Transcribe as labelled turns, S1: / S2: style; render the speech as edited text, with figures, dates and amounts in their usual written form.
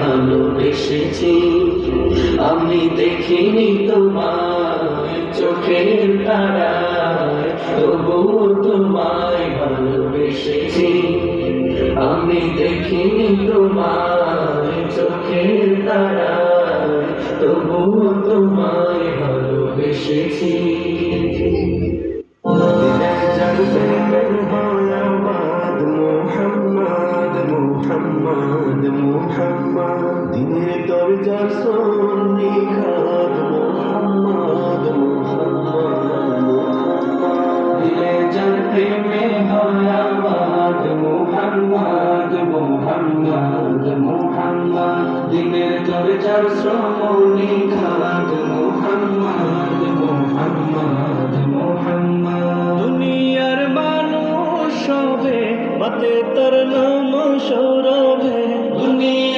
S1: ভালোবেসেছি আমি, দেখিনি তোমায় চোখের তারায়, তবুও তোমায় ভালোবেসেছি আমি, দেখিনি তোমায় চোখের তারায়, তবুও তোমায় ভালোবেসেছি। মুহাম্মদ মুহাম্মদ দিনের দরজার সন্নি খাদ মুহাম্মদ মুহাম্মদ দিলে যার প্রেমে হয় আবাদ মুহাম্মদ মুহাম্মদ মুহাম্মদ দিনের দরজার সন্নি খাদ মুহাম্মদ মুহাম্মদ মুহাম্মদ দুনিয়ার মানুষ সবে বাতে তার নাম সৌরভে দুনিয়া